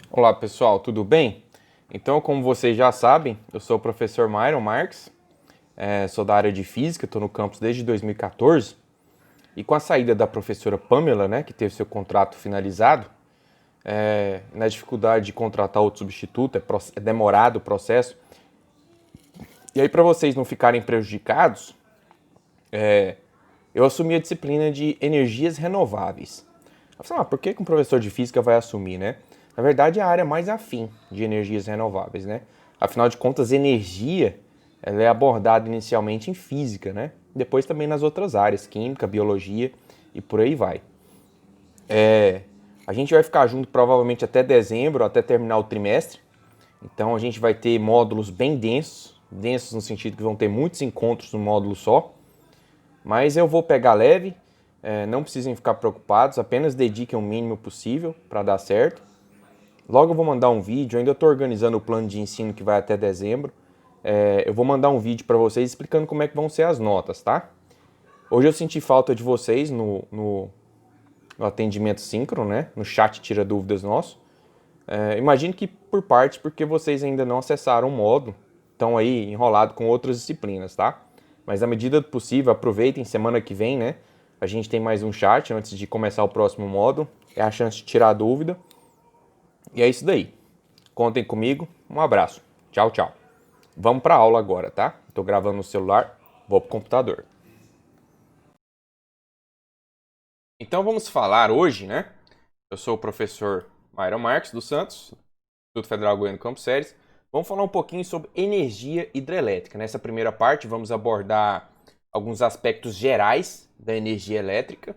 Olá pessoal, tudo bem? Então, como vocês já sabem, eu sou o professor Myron Marques, sou da área de Física, estou no campus desde 2014 e com a saída da professora Pamela, né, que teve seu contrato finalizado, na dificuldade de contratar outro substituto, é demorado o processo, e aí para vocês não ficarem prejudicados, eu assumi a disciplina de energias renováveis. Eu falei, por que um professor de física vai assumir, né? Na verdade, é a área mais afim de energias renováveis, né? Afinal de contas, energia ela é abordada inicialmente em física, né? Depois também nas outras áreas, química, biologia e por aí vai. A gente vai ficar junto provavelmente até dezembro, até terminar o trimestre. Então a gente vai ter módulos bem densos no sentido que vão ter muitos encontros no módulo só. Mas eu vou pegar leve, não precisem ficar preocupados, apenas dediquem o mínimo possível para dar certo. Logo eu vou mandar um vídeo, ainda estou organizando o plano de ensino que vai até dezembro. Eu vou mandar um vídeo para vocês explicando como é que vão ser as notas, tá? Hoje eu senti falta de vocês no atendimento síncrono, né? No chat tira dúvidas nosso. Imagino que por parte porque vocês ainda não acessaram o módulo, estão aí enrolados com outras disciplinas, tá? Mas à medida do possível, aproveitem, semana que vem, né? A gente tem mais um chat antes de começar o próximo módulo. É a chance de tirar dúvida. E é isso daí. Contem comigo. Um abraço. Tchau, tchau. Vamos para a aula agora, tá? Estou gravando no celular, vou pro computador. Então vamos falar hoje, né? Eu sou o professor Myron Marques dos Santos, Instituto Federal Goiano Campos Séries. Vamos falar um pouquinho sobre energia hidrelétrica. Nessa primeira parte, vamos abordar alguns aspectos gerais da energia elétrica,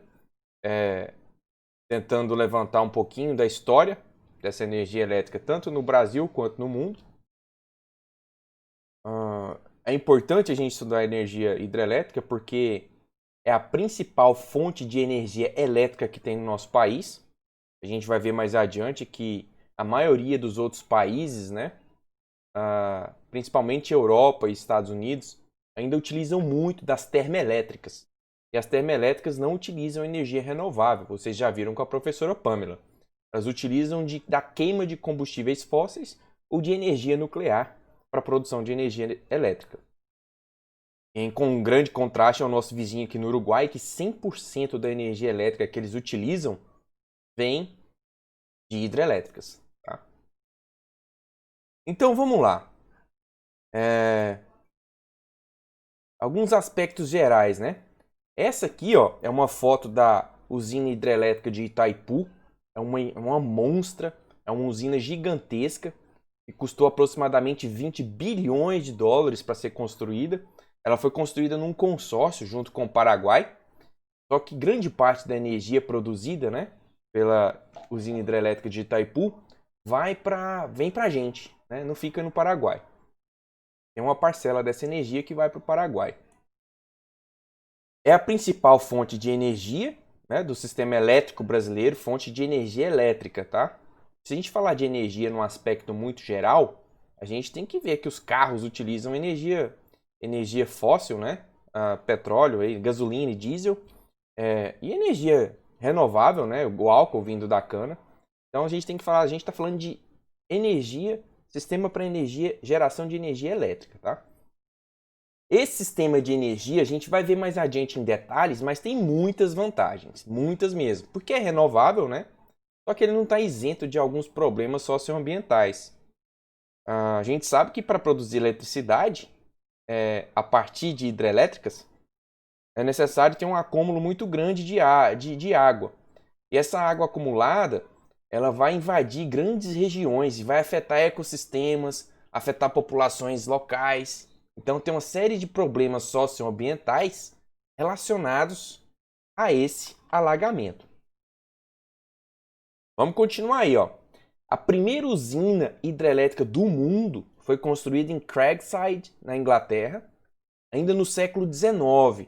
tentando levantar um pouquinho da história dessa energia elétrica, tanto no Brasil quanto no mundo. É importante a gente estudar a energia hidrelétrica porque é a principal fonte de energia elétrica que tem no nosso país. A gente vai ver mais adiante que a maioria dos outros países, né, principalmente Europa e Estados Unidos, ainda utilizam muito das termoelétricas. E as termoelétricas não utilizam energia renovável, vocês já viram com a professora Pamela. Elas utilizam da queima de combustíveis fósseis ou de energia nuclear para a produção de energia elétrica. Com um grande contraste ao nosso vizinho aqui no Uruguai, que 100% da energia elétrica que eles utilizam vem de hidrelétricas. Tá? Então vamos lá. Alguns aspectos gerais, né? Essa aqui, ó, é uma foto da usina hidrelétrica de Itaipu. É uma monstra, é uma usina gigantesca que custou aproximadamente 20 bilhões de dólares para ser construída. Ela foi construída num consórcio junto com o Paraguai. Só que grande parte da energia produzida, né, pela usina hidrelétrica de Itaipu vem para a gente, né, não fica no Paraguai. Tem uma parcela dessa energia que vai para o Paraguai. É a principal fonte de energia, né, do sistema elétrico brasileiro, fonte de energia elétrica, tá? Se a gente falar de energia num aspecto muito geral, a gente tem que ver que os carros utilizam energia fóssil, né? Petróleo, gasolina e diesel, e energia renovável, né? O álcool vindo da cana. Então a gente tem que falar, a gente está falando de energia, sistema para energia, geração de energia elétrica, tá? Esse sistema de energia a gente vai ver mais adiante em detalhes, mas tem muitas vantagens, muitas mesmo, porque é renovável, né? Só que ele não está isento de alguns problemas socioambientais. A gente sabe que para produzir eletricidade, a partir de hidrelétricas, é necessário ter um acúmulo muito grande de água. E essa água acumulada, ela vai invadir grandes regiões e vai afetar ecossistemas, afetar populações locais. Então tem uma série de problemas socioambientais relacionados a esse alagamento. Vamos continuar aí, ó. A primeira usina hidrelétrica do mundo foi construída em Craigside, na Inglaterra, ainda no século XIX. Se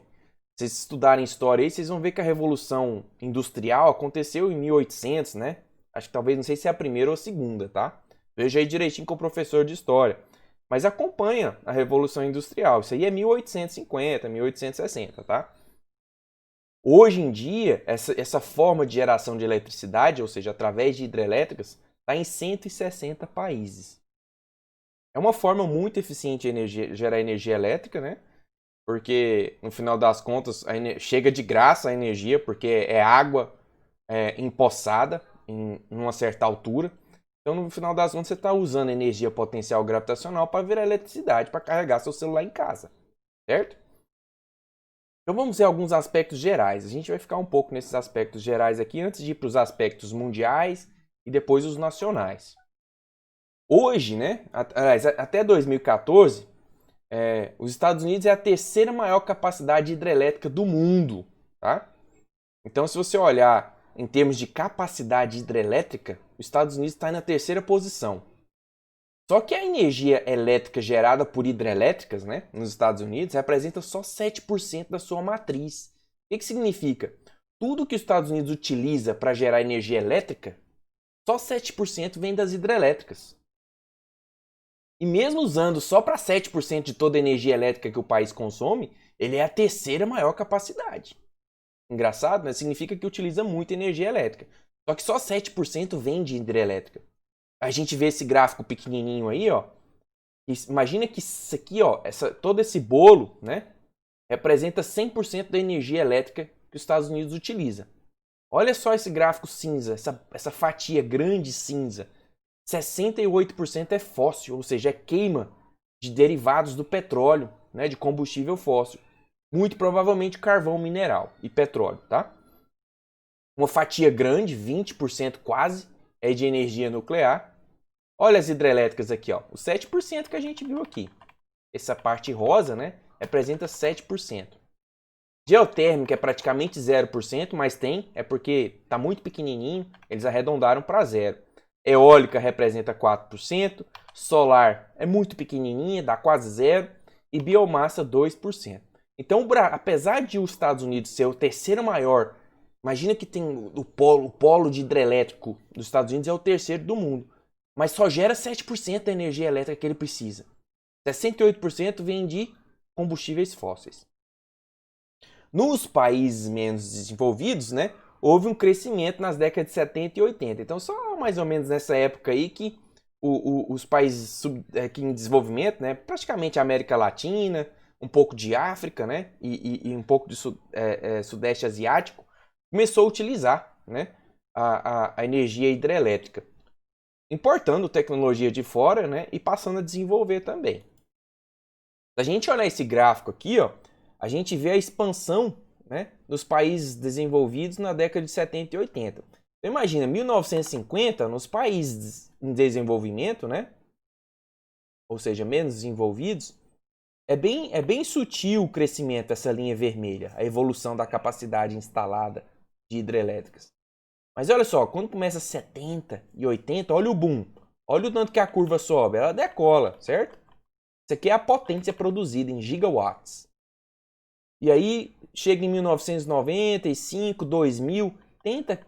vocês estudarem história aí, vocês vão ver que a Revolução Industrial aconteceu em 1800, né? Acho que talvez, não sei se é a primeira ou a segunda, tá? Veja aí direitinho com o professor de história. Mas acompanha a Revolução Industrial. Isso aí é 1850, 1860, tá? Hoje em dia, essa forma de geração de eletricidade, ou seja, através de hidrelétricas, está em 160 países. É uma forma muito eficiente de gerar energia elétrica, né? Porque, no final das contas, chega de graça a energia, porque é água empoçada em uma certa altura. Então, no final das contas, você está usando energia potencial gravitacional para virar eletricidade, para carregar seu celular em casa, certo? Então, vamos ver alguns aspectos gerais. A gente vai ficar um pouco nesses aspectos gerais aqui, antes de ir para os aspectos mundiais e depois os nacionais. Hoje, né, até 2014, os Estados Unidos é a terceira maior capacidade hidrelétrica do mundo, tá? Então, se você olhar em termos de capacidade hidrelétrica, os Estados Unidos está na terceira posição. Só que a energia elétrica gerada por hidrelétricas, né, nos Estados Unidos, representa só 7% da sua matriz. O que significa? Tudo que os Estados Unidos utiliza para gerar energia elétrica, só 7% vem das hidrelétricas. E mesmo usando só para 7% de toda a energia elétrica que o país consome, ele é a terceira maior capacidade. Engraçado, né? Significa que utiliza muita energia elétrica. Só que só 7% vem de hidrelétrica. A gente vê esse gráfico pequenininho aí, ó. Imagina que isso aqui, ó, todo esse bolo, né, representa 100% da energia elétrica que os Estados Unidos utiliza. Olha só esse gráfico cinza, essa fatia grande cinza. 68% é fóssil, ou seja, é queima de derivados do petróleo, né, de combustível fóssil. Muito provavelmente carvão mineral e petróleo, tá? Uma fatia grande, 20% quase, é de energia nuclear. Olha as hidrelétricas aqui, ó, os 7% que a gente viu aqui. Essa parte rosa, né, representa 7%. Geotérmica é praticamente 0%, mas é porque está muito pequenininho, eles arredondaram para zero. Eólica representa 4%, solar é muito pequenininha, dá quase zero, e biomassa 2%. Então, apesar de os Estados Unidos ser o terceiro maior, imagina que tem o polo de hidrelétrico dos Estados Unidos é o terceiro do mundo, mas só gera 7% da energia elétrica que ele precisa. 68% vem de combustíveis fósseis. Nos países menos desenvolvidos, né, houve um crescimento nas décadas de 70 e 80. Então, só mais ou menos nessa época aí que os países aqui em desenvolvimento, né, praticamente a América Latina, um pouco de África, né, e um pouco de Sudeste Asiático, começou a utilizar, né, a energia hidrelétrica, importando tecnologia de fora, né, e passando a desenvolver também. Se a gente olhar esse gráfico aqui, ó, a gente vê a expansão, né, dos países desenvolvidos na década de 70 e 80. Então, imagina, 1950, nos países em desenvolvimento, né, ou seja, menos desenvolvidos, é bem sutil o crescimento dessa linha vermelha, a evolução da capacidade instalada de hidrelétricas. Mas olha só, quando começa 70 e 80, olha o boom. Olha o tanto que a curva sobe, ela decola, certo? Isso aqui é a potência produzida em gigawatts. E aí, chega em 1995, 2000,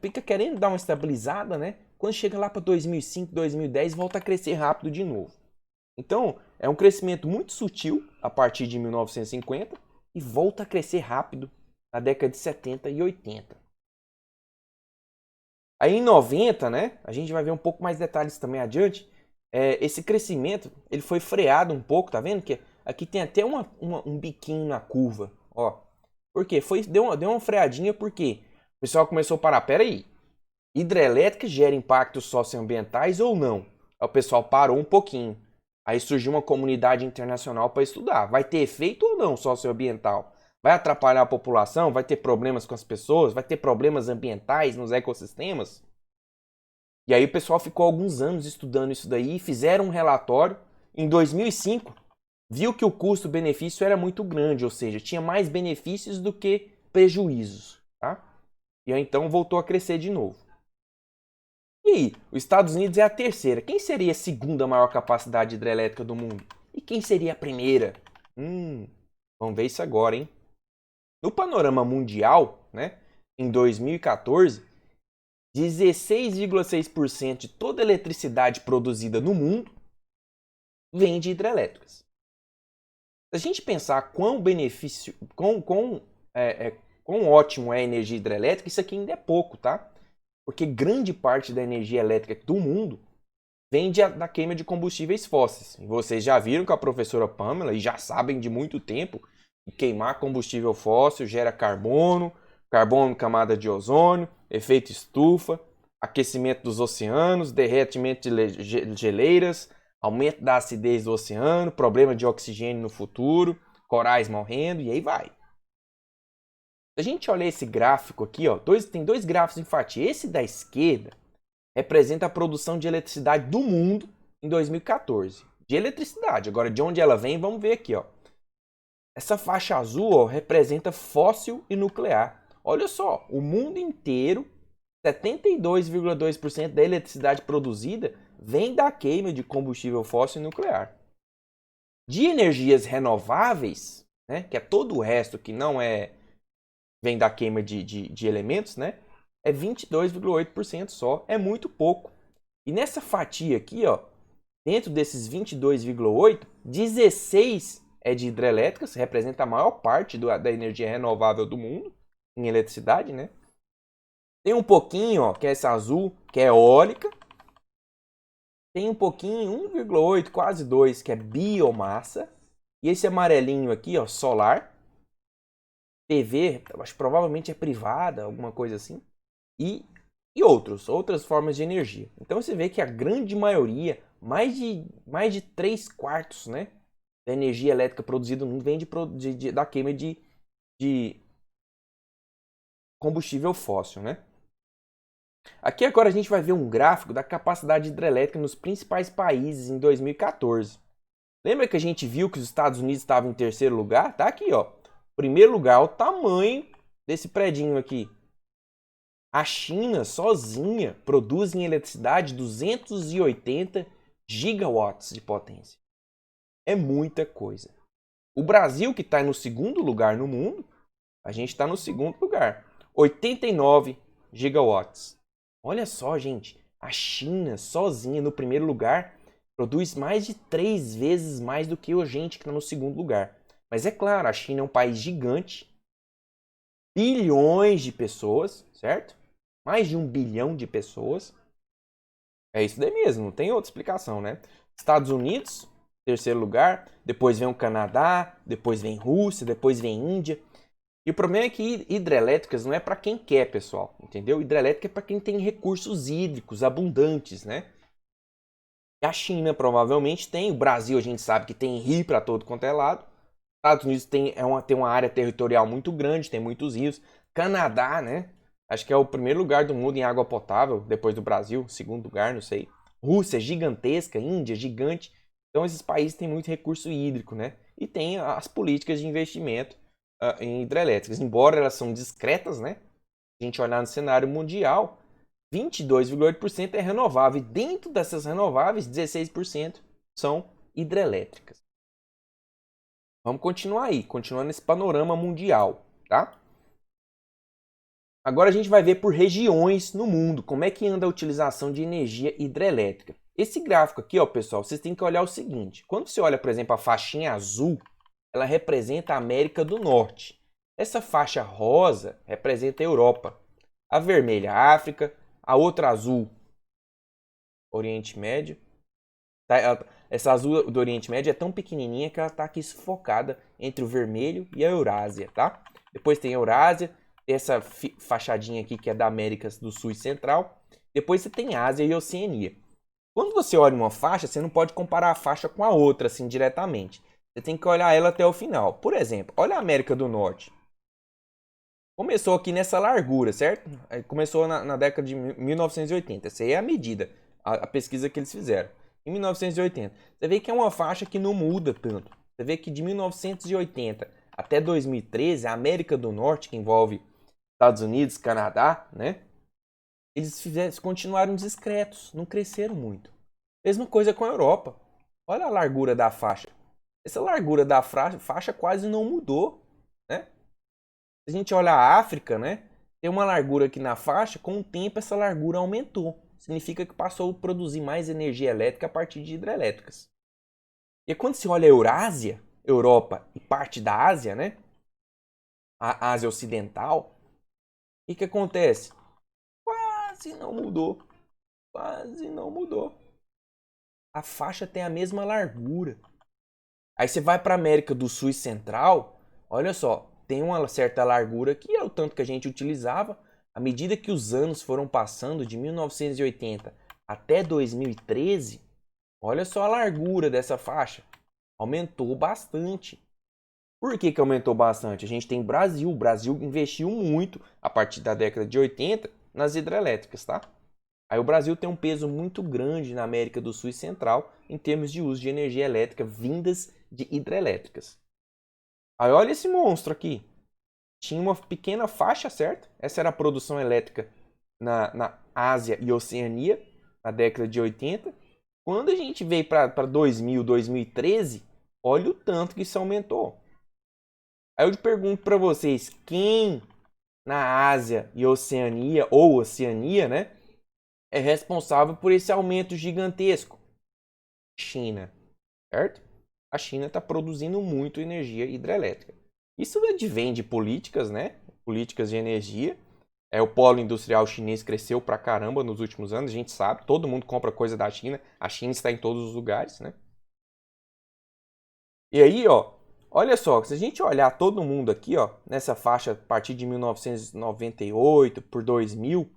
fica querendo dar uma estabilizada, né? Quando chega lá para 2005, 2010, volta a crescer rápido de novo. Então, é um crescimento muito sutil a partir de 1950 e volta a crescer rápido na década de 70 e 80. Aí em 90, né, a gente vai ver um pouco mais detalhes também adiante, esse crescimento ele foi freado um pouco, tá vendo? Que aqui tem até um biquinho na curva, ó. Por quê? Deu uma freadinha porque o pessoal começou a parar, peraí, hidrelétrica gera impactos socioambientais ou não? Aí o pessoal parou um pouquinho. Aí surgiu uma comunidade internacional para estudar. Vai ter efeito ou não socioambiental? Vai atrapalhar a população? Vai ter problemas com as pessoas? Vai ter problemas ambientais nos ecossistemas? E aí o pessoal ficou alguns anos estudando isso daí e fizeram um relatório. Em 2005, viu que o custo-benefício era muito grande, ou seja, tinha mais benefícios do que prejuízos. Tá? E aí então voltou a crescer de novo. E aí, os Estados Unidos é a terceira. Quem seria a segunda maior capacidade hidrelétrica do mundo? E quem seria a primeira? Vamos ver isso agora, hein? No panorama mundial, né, em 2014, 16,6% de toda a eletricidade produzida no mundo vem de hidrelétricas. Se a gente pensar quão ótimo é a energia hidrelétrica, isso aqui ainda é pouco, tá? Porque grande parte da energia elétrica do mundo vem da queima de combustíveis fósseis. E vocês já viram com a professora Pamela, e já sabem de muito tempo, que queimar combustível fóssil gera carbono, carbono camada de ozônio, efeito estufa, aquecimento dos oceanos, derretimento de geleiras, aumento da acidez do oceano, problema de oxigênio no futuro, corais morrendo, e aí vai. Se a gente olhar esse gráfico aqui, ó, tem dois gráficos em fatia. Esse da esquerda representa a produção de eletricidade do mundo em 2014. De eletricidade. Agora, de onde ela vem, vamos ver aqui, ó. Essa faixa azul, ó, representa fóssil e nuclear. Olha só, o mundo inteiro, 72,2% da eletricidade produzida vem da queima de combustível fóssil e nuclear. De energias renováveis, né, que é todo o resto que não vem da queima de elementos, né, é 22,8% só, é muito pouco. E nessa fatia aqui, ó, dentro desses 22,8%, 16% é de hidrelétricas, representa a maior parte da energia renovável do mundo, em eletricidade, né? Tem um pouquinho, ó, que é essa azul, que é eólica. Tem um pouquinho, 1,8, quase 2, que é biomassa. E esse amarelinho aqui, ó, solar. PV, acho que provavelmente é privada, alguma coisa assim. E outras formas de energia. Então você vê que a grande maioria, mais de 3/4, né, da energia elétrica produzida no mundo vem da queima de combustível fóssil, né? Aqui agora a gente vai ver um gráfico da capacidade hidrelétrica nos principais países em 2014. Lembra que a gente viu que os Estados Unidos estavam em terceiro lugar? Tá aqui, ó. Primeiro lugar, o tamanho desse predinho aqui. A China sozinha produz em eletricidade 280 gigawatts de potência. É muita coisa. O Brasil, que está no segundo lugar no mundo, a gente está no segundo lugar. 89 gigawatts. Olha só, gente. A China sozinha no primeiro lugar produz mais de 3 vezes mais do que a gente que está no segundo lugar. Mas é claro, a China é um país gigante. Bilhões de pessoas, certo? Mais de 1 bilhão de pessoas. É isso daí mesmo, não tem outra explicação, né? Estados Unidos, terceiro lugar. Depois vem o Canadá, depois vem Rússia, depois vem Índia. E o problema é que hidrelétricas não é para quem quer, pessoal, entendeu? Hidrelétrica é para quem tem recursos hídricos abundantes, né? E a China provavelmente tem, o Brasil a gente sabe que tem rio para todo quanto é lado. Estados Unidos tem uma área territorial muito grande, tem muitos rios. Canadá, né? Acho que é o primeiro lugar do mundo em água potável, depois do Brasil, segundo lugar, não sei. Rússia, gigantesca, Índia, gigante. Então esses países têm muito recurso hídrico, né? E tem as políticas de investimento em hidrelétricas. Embora elas são discretas, né? Se a gente olhar no cenário mundial, 22,8% é renovável. E dentro dessas renováveis, 16% são hidrelétricas. Vamos continuar aí, continuando nesse panorama mundial, tá? Agora a gente vai ver por regiões no mundo, como é que anda a utilização de energia hidrelétrica. Esse gráfico aqui, ó, pessoal, vocês têm que olhar o seguinte. Quando você olha, por exemplo, a faixinha azul, ela representa a América do Norte. Essa faixa rosa representa a Europa. A vermelha, a África. A outra azul, Oriente Médio. Essa azul do Oriente Médio é tão pequenininha que ela está aqui sufocada entre o vermelho e a Eurásia, tá? Depois tem a Eurásia, tem essa fachadinha aqui que é da América do Sul e Central. Depois você tem Ásia e Oceania. Quando você olha uma faixa, você não pode comparar a faixa com a outra assim diretamente. Você tem que olhar ela até o final. Por exemplo, olha a América do Norte. Começou aqui nessa largura, certo? Começou na década de 1980. Essa aí é a medida, a pesquisa que eles fizeram. Em 1980. Você vê que é uma faixa que não muda tanto. Você vê que de 1980 até 2013, a América do Norte, que envolve Estados Unidos, Canadá, né? Eles continuaram discretos, não cresceram muito. Mesma coisa com a Europa. Olha a largura da faixa. Essa largura da faixa quase não mudou, né? Se a gente olha a África, né? Tem uma largura aqui na faixa, com o tempo essa largura aumentou. Significa que passou a produzir mais energia elétrica a partir de hidrelétricas. E quando se olha a Eurásia, Europa e parte da Ásia, né? A Ásia Ocidental, o que acontece? quase não mudou. Quase não mudou. A faixa tem a mesma largura. Aí você vai para América do Sul e Central, olha só, tem uma certa largura que é o tanto que a gente utilizava. À medida que os anos foram passando, de 1980 até 2013, olha só a largura dessa faixa. Aumentou bastante. Por que aumentou bastante? A gente tem Brasil. O Brasil investiu muito, a partir da década de 80, nas hidrelétricas, tá? Aí o Brasil tem um peso muito grande na América do Sul e Central em termos de uso de energia elétrica vindas de hidrelétricas. Aí olha esse monstro aqui. Tinha uma pequena faixa, certo? Essa era a produção elétrica na Ásia e Oceania, na década de 80. Quando a gente veio para 2000, 2013, olha o tanto que isso aumentou. Aí eu te pergunto para vocês, quem na Ásia e Oceania, ou Oceania, né, é responsável por esse aumento gigantesco? China, certo? A China está produzindo muito energia hidrelétrica. Isso advém de políticas, né? Políticas de energia. O polo industrial chinês cresceu pra caramba nos últimos anos, a gente sabe. Todo mundo compra coisa da China. A China está em todos os lugares, né? E aí, ó, olha só, se a gente olhar todo mundo aqui, ó, nessa faixa a partir de 1998 por 2000,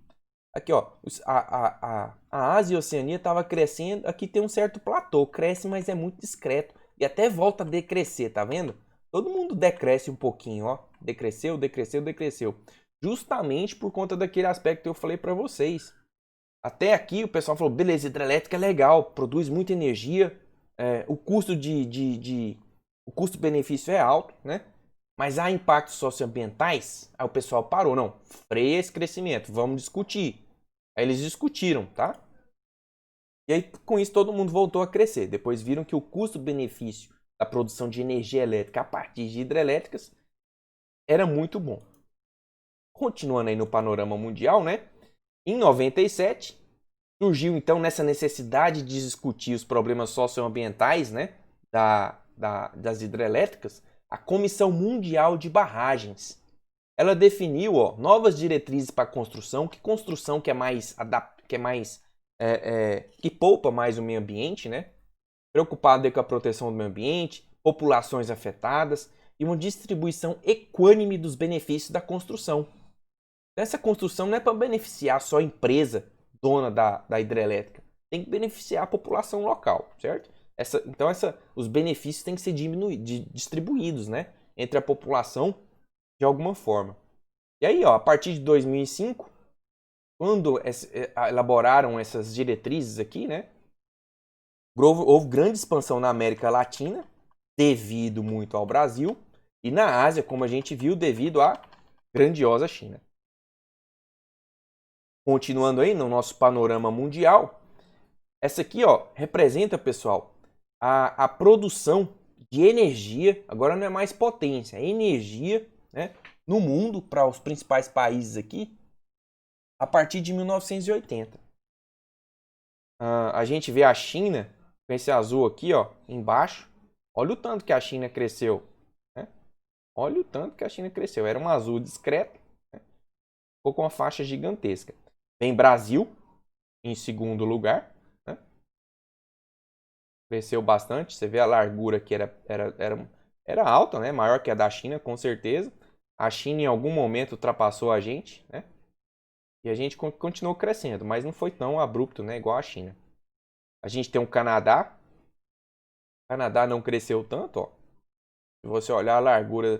aqui, ó, a Ásia e a Oceania estava crescendo. Aqui tem um certo platô, cresce, mas é muito discreto. E até volta a decrescer, tá vendo? Todo mundo decresce um pouquinho, ó. Decresceu, decresceu, decresceu. Justamente por conta daquele aspecto que eu falei para vocês. Até aqui o pessoal falou, beleza, hidrelétrica é legal, produz muita energia, o o custo-benefício é alto, né? Mas há impactos socioambientais? Aí o pessoal parou, não, freia esse crescimento, vamos discutir. Aí eles discutiram, tá? E aí com isso todo mundo voltou a crescer. Depois viram que o custo-benefício da produção de energia elétrica a partir de hidrelétricas era muito bom. Continuando aí no panorama mundial, né? Em 97, surgiu então nessa necessidade de discutir os problemas socioambientais, né? Das hidrelétricas, a Comissão Mundial de Barragens. Ela definiu, ó, novas diretrizes para construção que é mais que poupa mais o meio ambiente, né? Preocupada com a proteção do meio ambiente, populações afetadas e uma distribuição equânime dos benefícios da construção. Essa construção não é para beneficiar só a empresa dona da hidrelétrica, tem que beneficiar a população local, certo? Então os benefícios têm que ser distribuídos, né, entre a população de alguma forma. E aí, ó, a partir de 2005, quando elaboraram essas diretrizes aqui, né, houve grande expansão na América Latina, devido muito ao Brasil, e na Ásia, como a gente viu, devido à grandiosa China. Continuando aí no nosso panorama mundial, essa aqui, ó, representa, pessoal, a produção de energia, agora não é mais potência, é energia, né, no mundo para os principais países aqui, a partir de 1980. A gente vê a China, com esse azul aqui, ó, embaixo. Olha o tanto que a China cresceu, né? Olha o tanto que a China cresceu. Era um azul discreto, né? Ficou com uma faixa gigantesca. Vem Brasil, em segundo lugar, né? Cresceu bastante. Você vê a largura que era alta, né? Maior que a da China, com certeza. A China em algum momento ultrapassou a gente, né? E a gente continuou crescendo, mas não foi tão abrupto, né? Igual a China. A gente tem o Canadá. O Canadá não cresceu tanto, ó. Se você olhar a largura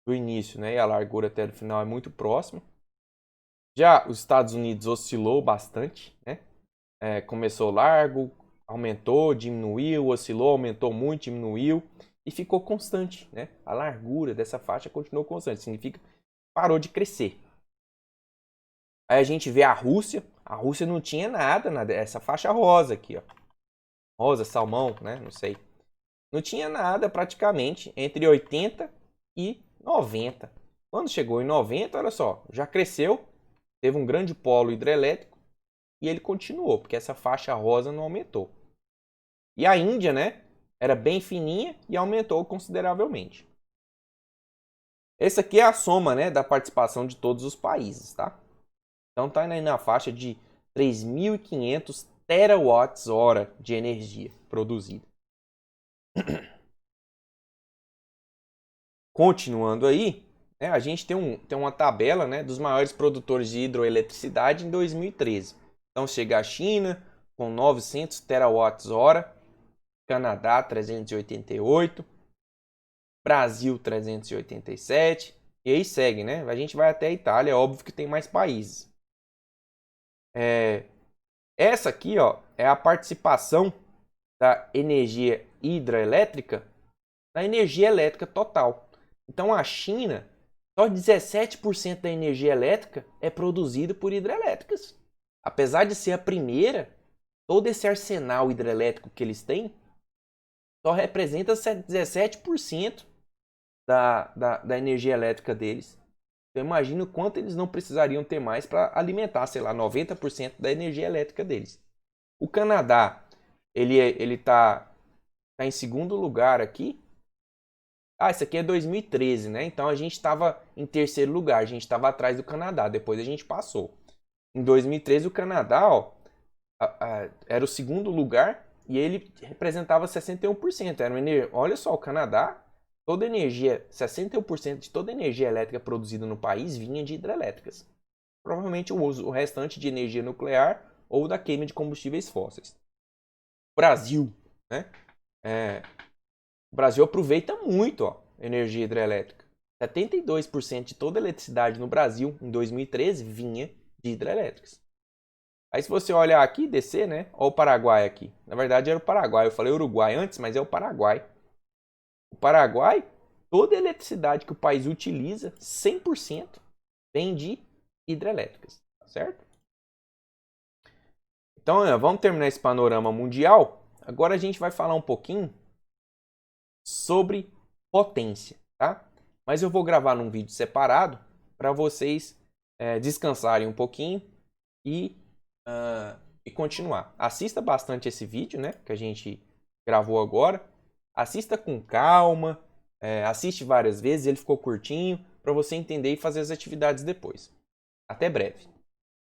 do início, né? E a largura até o final é muito próxima. Já os Estados Unidos oscilou bastante, né? Começou largo, aumentou, diminuiu, oscilou, aumentou muito, diminuiu e ficou constante, né? A largura dessa faixa continuou constante, significa que parou de crescer. Aí a gente vê a Rússia não tinha nada, essa faixa rosa aqui, ó. Rosa, salmão, né? Não sei. Não tinha nada praticamente entre 80 e 90. Quando chegou em 90, olha só, já cresceu, teve um grande polo hidrelétrico e ele continuou, porque essa faixa rosa não aumentou. E a Índia, né, era bem fininha e aumentou consideravelmente. Essa aqui é a soma, né, da participação de todos os países, tá? Então está aí na faixa de 3.500 terawatts-hora de energia produzida. Continuando aí, né, a gente tem uma tabela, né, dos maiores produtores de hidroeletricidade em 2013. Então chega a China com 900 terawatts-hora, Canadá 388, Brasil 387, e aí segue, né? A gente vai até a Itália, é óbvio que tem mais países. Essa aqui, ó, é a participação da energia hidrelétrica na energia elétrica total. Então a China, só 17% da energia elétrica é produzida por hidrelétricas. Apesar de ser a primeira, todo esse arsenal hidrelétrico que eles têm só representa 17% da energia elétrica deles. Então imagina o quanto eles não precisariam ter mais para alimentar, sei lá, 90% da energia elétrica deles. O Canadá, ele tá em segundo lugar aqui. Ah, isso aqui é 2013, né? Então a gente estava em terceiro lugar, a gente estava atrás do Canadá, depois a gente passou. Em 2013 o Canadá, ó, era o segundo lugar e ele representava 61%. Olha só, o Canadá, toda energia, 61% de toda a energia elétrica produzida no país vinha de hidrelétricas. Provavelmente o restante de energia nuclear ou da queima de combustíveis fósseis. Brasil, né? O Brasil aproveita muito, ó, energia hidrelétrica. 72% de toda a eletricidade no Brasil em 2013 vinha de hidrelétricas. Aí se você olhar aqui, descer, né? Olha o Paraguai aqui. Na verdade era o Paraguai. Eu falei Uruguai antes, mas é o Paraguai. O Paraguai, toda a eletricidade que o país utiliza, 100% vem de hidrelétricas, certo? Então, vamos terminar esse panorama mundial. Agora a gente vai falar um pouquinho sobre potência, tá? Mas eu vou gravar num vídeo separado para vocês descansarem um pouquinho e continuar. Assista bastante esse vídeo, né? Que a gente gravou agora. Assista com calma, assiste várias vezes, ele ficou curtinho para você entender e fazer as atividades depois. Até breve.